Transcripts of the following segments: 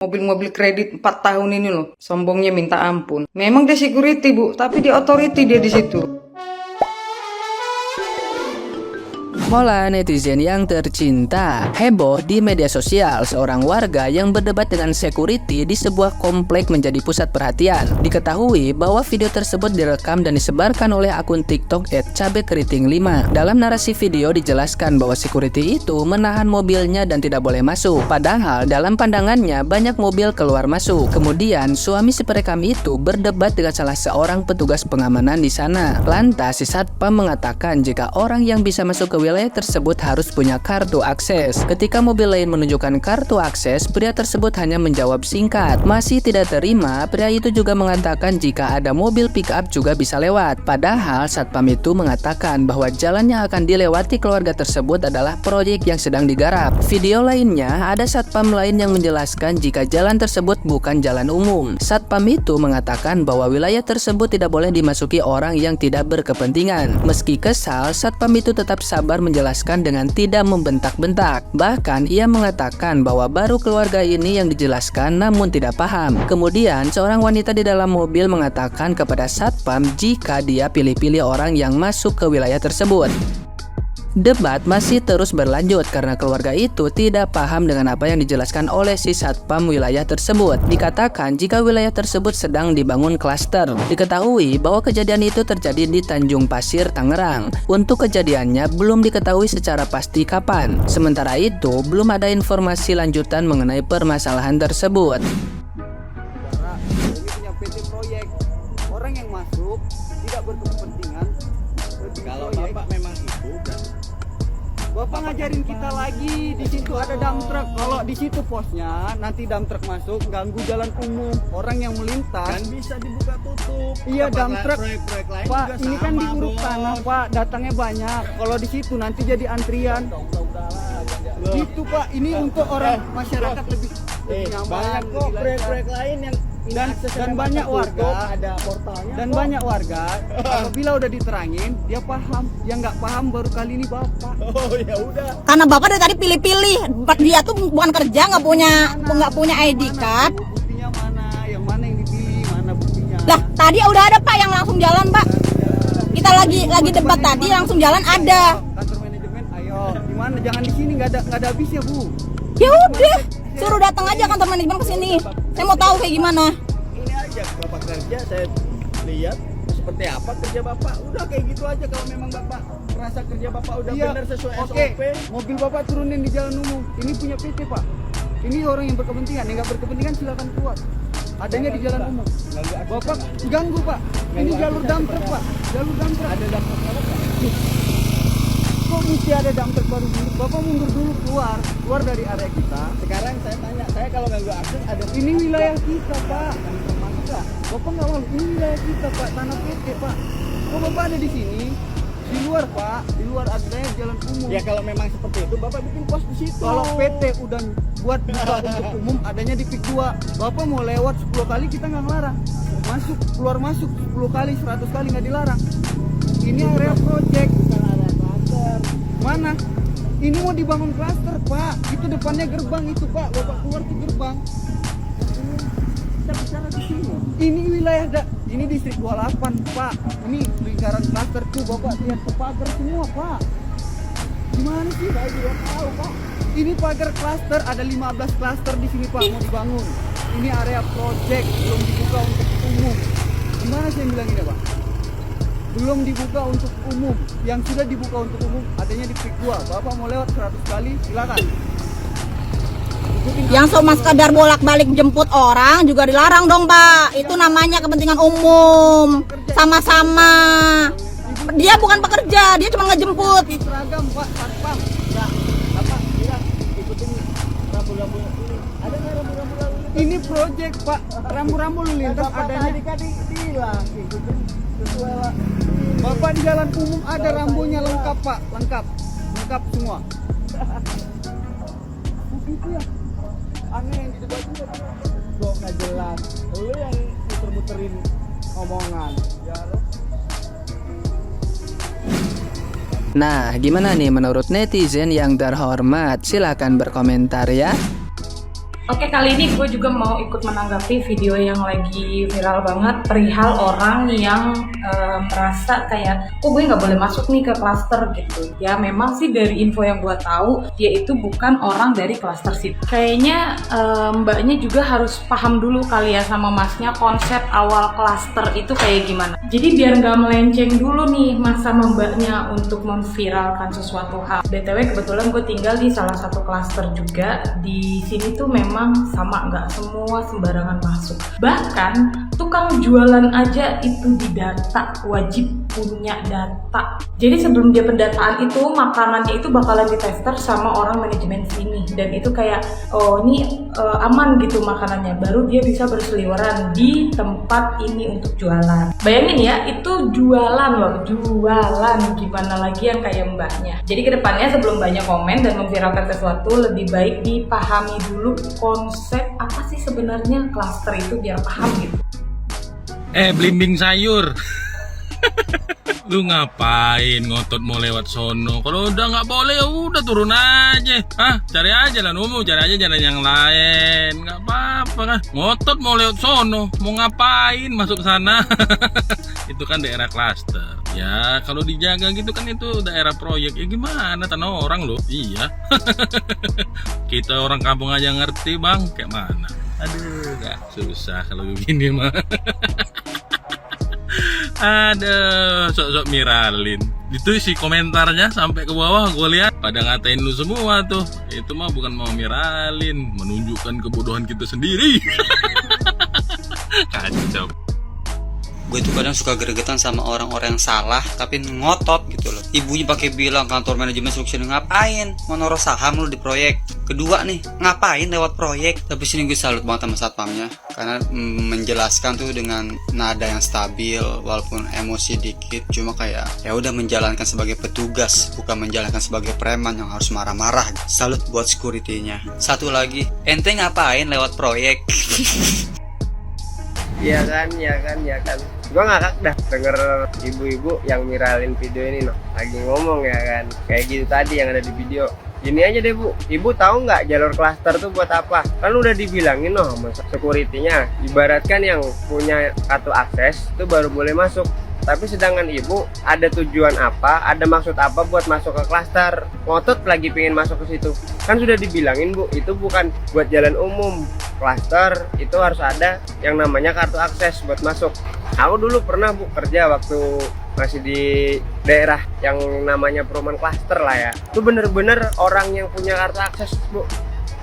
Mobil-mobil kredit 4 tahun ini loh, sombongnya minta ampun. Memang dia security bu, tapi dia authority dia di situ. Mola netizen yang tercinta, heboh di media sosial seorang warga yang berdebat dengan security di sebuah komplek menjadi pusat perhatian. Diketahui bahwa video tersebut direkam dan disebarkan oleh akun TikTok @cabekeriting5. Dalam narasi video dijelaskan bahwa security itu menahan mobilnya dan tidak boleh masuk. Padahal dalam pandangannya banyak mobil keluar masuk. Kemudian suami si perekam itu berdebat dengan salah seorang petugas pengamanan di sana. Lantas si satpam mengatakan jika orang yang bisa masuk ke wilayah tersebut harus punya kartu akses. Ketika mobil lain menunjukkan kartu akses, pria tersebut hanya menjawab singkat. Masih tidak terima, pria itu juga mengatakan jika ada mobil pick up juga bisa lewat. Padahal satpam itu mengatakan bahwa jalan yang akan dilewati keluarga tersebut adalah proyek yang sedang digarap. Video lainnya, ada satpam lain yang menjelaskan jika jalan tersebut bukan jalan umum. Satpam itu mengatakan bahwa wilayah tersebut tidak boleh dimasuki orang yang tidak berkepentingan. Meski kesal, satpam itu tetap sabar menjelaskan dengan tidak membentak-bentak. Bahkan ia mengatakan bahwa baru keluarga ini yang dijelaskan namun tidak paham. Kemudian seorang wanita di dalam mobil mengatakan kepada satpam jika dia pilih-pilih orang yang masuk ke wilayah tersebut. Debat masih terus berlanjut karena keluarga itu tidak paham dengan apa yang dijelaskan oleh si satpam wilayah tersebut. Dikatakan jika wilayah tersebut sedang dibangun klaster. Diketahui bahwa kejadian itu terjadi di Tanjung Pasir, Tangerang. Untuk kejadiannya belum diketahui secara pasti kapan. Sementara itu belum ada informasi lanjutan mengenai permasalahan tersebut. Ini punya PT proyek, orang yang masuk tidak berkepentingan. Kalau bapak memang itu Bapak ngajarin kita lagi, di situ ada dump truck. Kalau di situ posnya, nanti dump truck masuk ganggu jalan umum, orang yang melintas. kan bisa dibuka tutup. Iya, dump truck. Proyek-proyek lain Pak, juga ini kan sama, diuruk Bos. tanah, Pak. Datangnya banyak. Kalau di situ nanti jadi antrian. Loh. Itu Pak, ini untuk orang masyarakat lebih nyaman. Banyak kok lebih proyek-proyek lancar. lain yang Dan banyak warga ada portalnya dan kok. banyak warga apabila udah diterangin dia paham, yang nggak paham baru kali ini bapak. Oh ya udah. Karena bapak dari tadi pilih-pilih, dia tuh bukan kerja, nggak punya ID card. Buktinya mana, yang mana yang dipilih, mana buktinya. Lah tadi udah ada pak yang langsung jalan pak. Kita lagi debat tadi langsung jalan ada. Kantor manajemen, ayo di mana, jangan di sini, nggak ada habisnya bu. Ya udah, suruh datang aja kantor manajemen ke sini. Saya mau tahu kayak gimana. Ini aja bapak kerja, saya lihat seperti apa kerja bapak. Udah kayak gitu aja kalau memang bapak merasa kerja bapak udah Iya, benar sesuai oke. SOP. Mobil bapak turunin di jalan umum. Ini punya PT pak. Ini orang yang berkepentingan, yang nggak berkepentingan silakan keluar. Adanya di jalan umum. Bapak ganggu pak. Ini jalur dump truck pak. Jalur dump truck. Ada dump truck apa pak? Kok mesti ada dump truck baru dulu? Bapak mundur dulu, keluar dari area kita. Sekarang saya tanya, saya kalau nggak akses ada Ini wilayah kita pak. Bapak nggak mau. Ini wilayah kita pak, tanah PT pak. Kok bapak ada di sini? Di luar pak, di luar adanya jalan umum. Ya kalau memang seperti itu bapak bikin pos di situ. Kalau PT udah buat buka untuk umum, adanya di PIK 2. Bapak mau lewat 10 kali kita nggak ngelarang. Masuk, keluar masuk 10 kali, 100 kali nggak dilarang. Ini area project. Mana? Ini mau dibangun klaster pak. Itu depannya gerbang itu pak. Bapak keluar ke gerbang. Kita bicara di sini. Ini wilayah ini distrik 28 pak. Ini lingkaran klaster tuh bapak lihat ke pagar semua pak. Gimana sih? Saya juga tahu pak. Ini pagar klaster, ada 15 klaster di sini pak mau dibangun. Ini area project, belum dibuka untuk umum. Gimana sih yang bilang ini pak? Belum dibuka untuk umum. Yang sudah dibuka untuk umum adanya di PIK 2. Bapak mau lewat 100 kali silakan. Ikutin Yang cuma sekadar bolak-balik jemput orang juga dilarang dong pak. Itu namanya kepentingan umum. Sama-sama. Dia bukan pekerja, dia cuma ngejemput. seragam pak, satpam. Enggak, bapak bilang ikutin rambu-rambu ini. Ada nggak rambu-rambu lalu lintas? Ini project pak, rambu-rambu lalu lintas Bapak adanya. tadi bilang ikutin sesuai lah. Bapak di jalan umum ada rambunya lengkap pak, lengkap semua. Begitu ya. Aneh yang di debat itu. Kok nggak jelas? Lu yang muter-muterin omongan. Ya lo. Nah, gimana nih menurut netizen yang terhormat? Silahkan berkomentar ya. Oke, kali ini gue juga mau ikut menanggapi video yang lagi viral banget perihal orang yang merasa kayak kok gue nggak boleh masuk nih ke klaster gitu. Ya memang sih dari info yang gue tahu dia itu bukan orang dari klaster situ. Kayaknya mbaknya juga harus paham dulu kali ya sama masnya konsep awal klaster itu kayak gimana. Jadi biar nggak melenceng dulu nih mas sama mbaknya untuk memviralkan sesuatu hal. BTW kebetulan gue tinggal di salah satu klaster juga. Di sini tuh memang sama, nggak semua sembarangan masuk. Bahkan tukang jualan aja itu didata, wajib punya data. Jadi sebelum dia pendataan itu makanannya itu bakalan ditester sama orang manajemen sini, dan itu kayak oh ini aman gitu makanannya, baru dia bisa berseliweran di tempat ini untuk jualan. Bayangin ya, itu jualan loh, jualan, gimana lagi yang kayak mbaknya. Jadi kedepannya sebelum banyak komen dan memviralkan sesuatu, lebih baik dipahami dulu konsep apa sih sebenarnya klaster itu biar paham gitu. Belimbing sayur. Lu ngapain ngotot mau lewat sono? Kalau udah nggak boleh ya udah turun aja. Cari aja lah umum, cari aja jalan yang lain. Nggak apa-apa kan. Ngotot mau lewat sono, mau ngapain masuk ke sana? Itu kan daerah klaster. Ya kalau dijaga gitu kan itu daerah proyek. Ya gimana, tanah orang loh. Iya. Kita orang kampung aja ngerti bang, kayak mana? Aduh, nggak susah kalau begini mah. Ada sok-sok miralin. Itu isi komentarnya sampai ke bawah gue lihat pada ngatain lu semua tuh. Itu mah bukan mau miralin, menunjukkan kebodohan kita sendiri. Kacau. Gue tuh kadang suka gregetan sama orang-orang yang salah tapi ngotot gitu loh. Ibunya pakai bilang kantor manajemen struktur ngapain mau naruh saham lu di proyek. Kedua nih, ngapain lewat proyek. Tapi sini gue salut banget sama satpamnya karena menjelaskan tuh dengan nada yang stabil walaupun emosi dikit, cuma kayak ya udah menjalankan sebagai petugas, bukan menjalankan sebagai preman yang harus marah-marah. Salut buat security-nya. Satu lagi, ente ngapain lewat proyek? Iya kan. Gue ngakak dah denger ibu-ibu yang viralin video ini lagi ngomong ya kan, kayak gitu tadi yang ada di video. Gini aja deh bu, ibu tahu nggak jalur klaster tuh buat apa? Kan udah dibilangin sama security-nya, ibaratkan yang punya kartu akses tuh baru boleh masuk. Tapi sedangkan ibu ada tujuan apa, ada maksud apa buat masuk ke klaster? Ngotot lagi pengen masuk ke situ. Kan sudah dibilangin bu, itu bukan buat jalan umum. Klaster itu harus ada yang namanya kartu akses buat masuk. Aku dulu pernah bu kerja waktu masih di daerah yang namanya perumahan klaster lah ya. Itu bener-bener orang yang punya kartu akses bu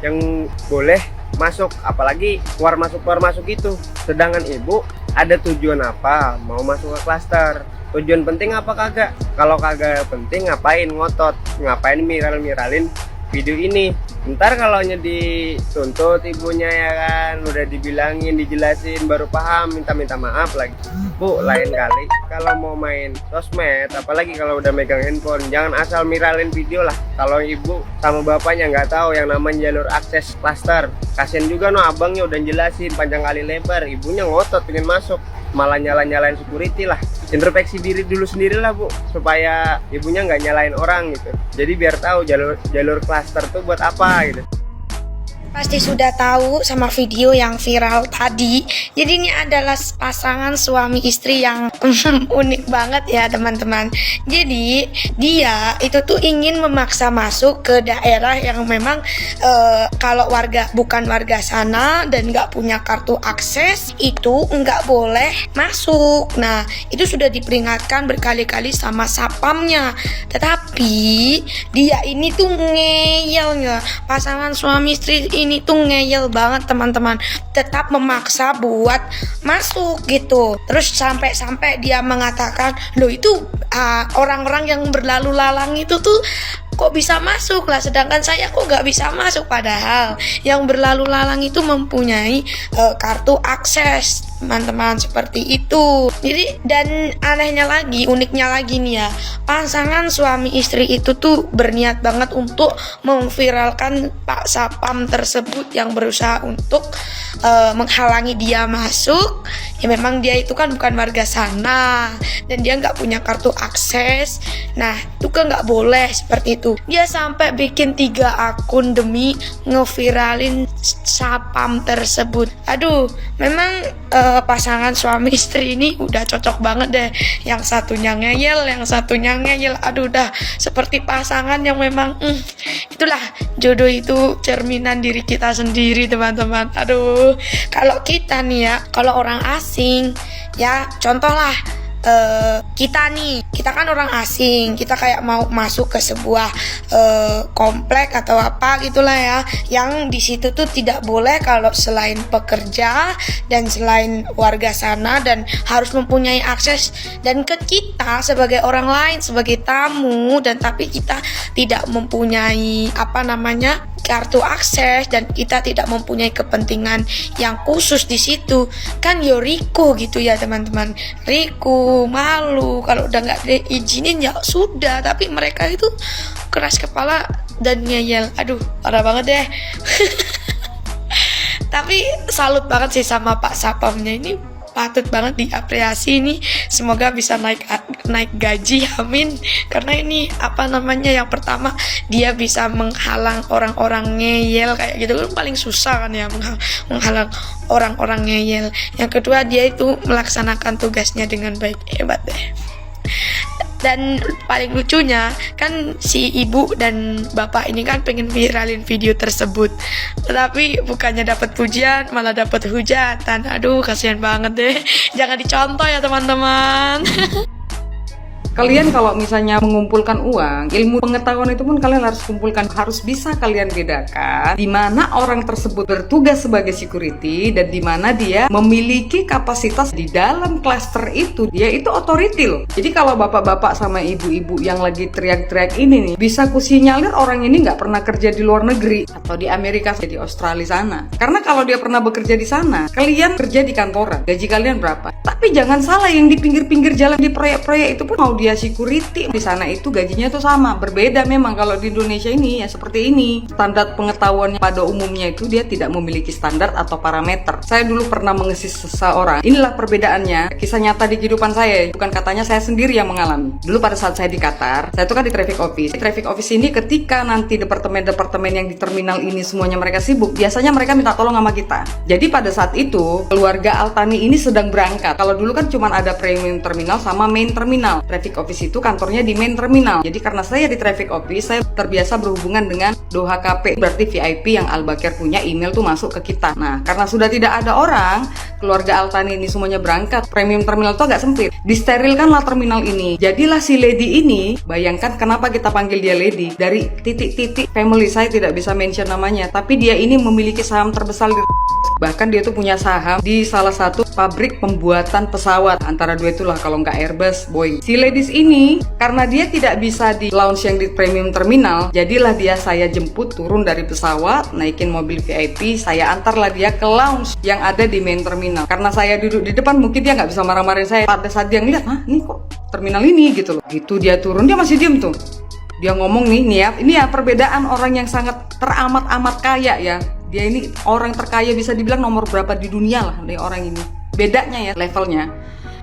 yang boleh masuk, apalagi keluar masuk itu. Sedangkan ibu ada tujuan apa mau masuk ke klaster? Tujuan penting apa kagak? Kalau kagak penting ngapain ngotot, ngapain miralin video ini? Ntar kalau dituntut ibunya ya kan, udah dibilangin, dijelasin baru paham, minta maaf lagi. Bu, lain kali kalau mau main sosmed, apalagi kalau udah megang handphone, jangan asal miralin video lah. Kalau ibu sama bapaknya nggak tahu yang namanya jalur akses klaster, kasian juga abangnya udah jelasin panjang kali lebar, ibunya ngotot pengen masuk, malah nyalain security lah. Introspeksi diri dulu sendirilah bu, supaya ibunya nggak nyalain orang gitu. Jadi biar tahu jalur klaster tuh buat apa gitu. Pasti sudah tahu sama video yang viral tadi. Jadi ini adalah pasangan suami istri yang unik banget ya teman-teman. Jadi dia itu tuh ingin memaksa masuk ke daerah yang memang kalau bukan warga sana dan nggak punya kartu akses itu nggak boleh masuk. Nah itu sudah diperingatkan berkali-kali sama satpamnya. Tetapi dia ini tuh ngeyelnya, pasangan suami istri ini tuh ngeyel banget teman-teman, tetap memaksa buat masuk gitu. Terus sampai dia mengatakan, loh itu orang-orang yang berlalu lalang itu tuh kok bisa masuk lah, sedangkan saya kok nggak bisa masuk, padahal yang berlalu lalang itu mempunyai kartu akses teman-teman, seperti itu. Jadi dan anehnya lagi, uniknya lagi nih ya, pasangan suami istri itu tuh berniat banget untuk memviralkan Pak Sapam tersebut yang berusaha untuk menghalangi dia masuk. Ya memang dia itu kan bukan warga sana dan dia nggak punya kartu akses. Nah Itu kan nggak boleh seperti itu. Dia sampai bikin 3 akun demi ngeviralin sapam tersebut. Aduh, memang pasangan suami istri ini udah cocok banget deh. Yang satunya ngeyel, yang satunya ngeyel. Aduh, udah seperti pasangan yang memang itulah, jodoh itu cerminan diri kita sendiri, teman-teman. Aduh, kalau kita nih ya, kalau orang asing ya, contoh lah, kita kan orang asing, kita kayak mau masuk ke sebuah komplek atau apa gitulah ya, yang di situ tuh tidak boleh kalau selain pekerja dan selain warga sana, dan harus mempunyai akses dan ke kita sebagai orang lain, sebagai tamu, dan tapi kita tidak mempunyai kartu akses, dan kita tidak mempunyai kepentingan yang khusus di situ, kan yo Riko gitu ya teman-teman. Riko malu kalau udah nggak diizinin ya sudah, tapi mereka itu keras kepala dan ngeyel. Aduh, parah banget deh. Tapi salut banget sih sama Pak Sapamnya ini, patut banget diapresiasi nih. Semoga bisa naik gaji, amin. Karena ini yang pertama, dia bisa menghalang orang-orang ngeyel kayak gitu kan, paling susah kan ya, menghalang orang-orang ngeyel. Yang kedua, dia itu melaksanakan tugasnya dengan baik, hebat deh. Dan paling lucunya kan si ibu dan bapak ini kan pengen viralin video tersebut, tetapi bukannya dapat pujian malah dapat hujatan. Aduh, kasihan banget deh. Jangan dicontoh ya teman-teman. Kalian kalau misalnya mengumpulkan uang, ilmu pengetahuan itu pun kalian harus kumpulkan. Harus bisa kalian bedakan di mana orang tersebut bertugas sebagai security dan di mana dia memiliki kapasitas di dalam klaster itu. Dia itu authority loh. Jadi kalau bapak-bapak sama ibu-ibu yang lagi teriak-teriak ini nih, bisa kusinyalir orang ini nggak pernah kerja di luar negeri atau di Amerika, di Australia sana. Karena kalau dia pernah bekerja di sana, kalian kerja di kantoran, gaji kalian berapa? Tapi jangan salah, yang di pinggir-pinggir jalan di proyek-proyek itu pun mau dia security di sana itu gajinya tuh sama. Berbeda memang kalau di Indonesia ini ya seperti ini. Standar pengetahuan pada umumnya itu dia tidak memiliki standar atau parameter. Saya dulu pernah mengesis seseorang. Inilah perbedaannya. Kisah nyata di kehidupan saya, bukan katanya saya sendiri yang mengalami. Dulu pada saat saya di Qatar, saya itu kan di traffic office. Di traffic office ini ketika nanti departemen-departemen yang di terminal ini semuanya mereka sibuk, biasanya mereka minta tolong sama kita. Jadi pada saat itu keluarga Altani ini sedang berangkat. Kalau dulu kan cuma ada premium terminal sama main terminal. Traffic office itu kantornya di main terminal. Jadi karena saya di traffic office, saya terbiasa berhubungan dengan Doha KP, berarti VIP yang Al Bakir punya email tuh masuk ke kita. Nah, karena sudah tidak ada orang, keluarga Altani ini semuanya berangkat. Premium terminal tuh agak sempit. Disterilkanlah terminal ini. Jadilah si lady ini, bayangkan kenapa kita panggil dia lady. Dari titik-titik family, saya tidak bisa mention namanya, tapi dia ini memiliki saham terbesar di bahkan dia tuh punya saham di salah satu pabrik pembuatan pesawat. Antara dua itulah, kalau nggak Airbus, Boeing. Si ladies ini, karena dia tidak bisa di lounge yang di premium terminal, jadilah dia saya jemput turun dari pesawat, naikin mobil VIP, saya antarlah dia ke lounge yang ada di main terminal. Karena saya duduk di depan, mungkin dia nggak bisa marah-marahin saya. Pada saat dia ngeliat, ini kok terminal ini gitu loh. Gitu dia turun, dia masih diem tuh. Dia ngomong ini ya perbedaan orang yang sangat teramat-amat kaya ya. Dia ini orang terkaya, bisa dibilang nomor berapa di dunia lah nih orang ini. Bedanya ya levelnya.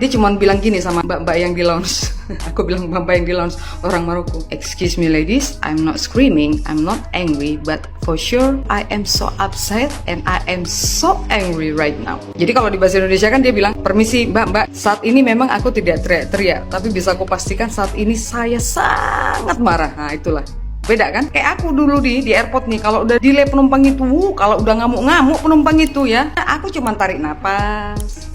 Dia cuma bilang gini sama mbak-mbak yang di lounge. Aku bilang mbak-mbak yang di lounge, orang Maroko. Excuse me ladies, I'm not screaming, I'm not angry, but for sure I am so upset and I am so angry right now. Jadi kalau di bahasa Indonesia kan dia bilang, permisi mbak-mbak, saat ini memang aku tidak teriak-teriak, tapi bisa aku pastikan saat ini saya sangat marah. Nah itulah. Beda kan? Kayak aku dulu di airport nih, kalau udah delay penumpang itu, kalau udah ngamuk-ngamuk penumpang itu ya, aku cuman tarik napas,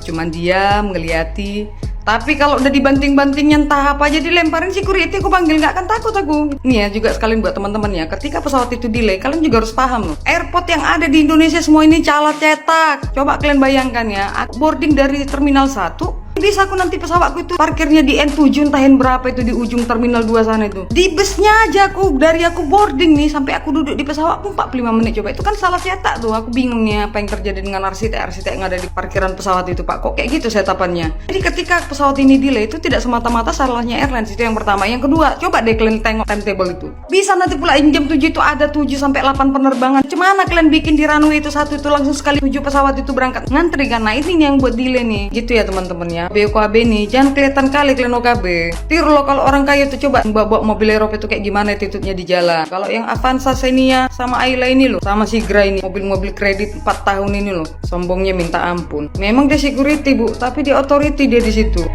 cuman diam, ngeliati. Tapi kalau udah dibanting-bantingnya entah apa aja dilemparin security, aku panggil, nggak akan takut aku. Nih ya juga sekalian buat teman-teman ya, ketika pesawat itu delay, kalian juga harus paham loh. Airport yang ada di Indonesia semua ini calat cetak. Coba kalian bayangkan ya, boarding dari terminal 1, bisa aku nanti pesawatku itu parkirnya di N7 entah berapa itu di ujung terminal 2 sana itu. Di busnya aja dari aku boarding nih sampai aku duduk di pesawatku 45 menit. Coba itu kan salah cetak tuh. Aku bingung nih apa yang terjadi dengan arsitek yang ada di parkiran pesawat itu, Pak. Kok kayak gitu setapannya? Jadi ketika pesawat ini delay itu tidak semata-mata salahnya airlines, itu yang pertama. Yang kedua, coba deh kalian tengok timetable itu. Bisa nanti pula jam 7 itu ada 7 sampai 8 penerbangan. Cemana kalian bikin di runway itu satu itu langsung sekali 7 pesawat itu berangkat. Ngantri kan. Nah ini yang buat delay nih. Gitu ya teman-teman ya. OKB nih, jangan kelihatan kali kalian OKB. Tiru lo kalau orang kaya tuh, coba bawa mobil Eropa itu kayak gimana attitude-nya di jalan. Kalau yang Avanza Xenia sama Ayla ini loh, sama Sigra ini, mobil-mobil kredit 4 tahun ini loh, sombongnya minta ampun. Memang dia security Bu, tapi dia authority dia di situ.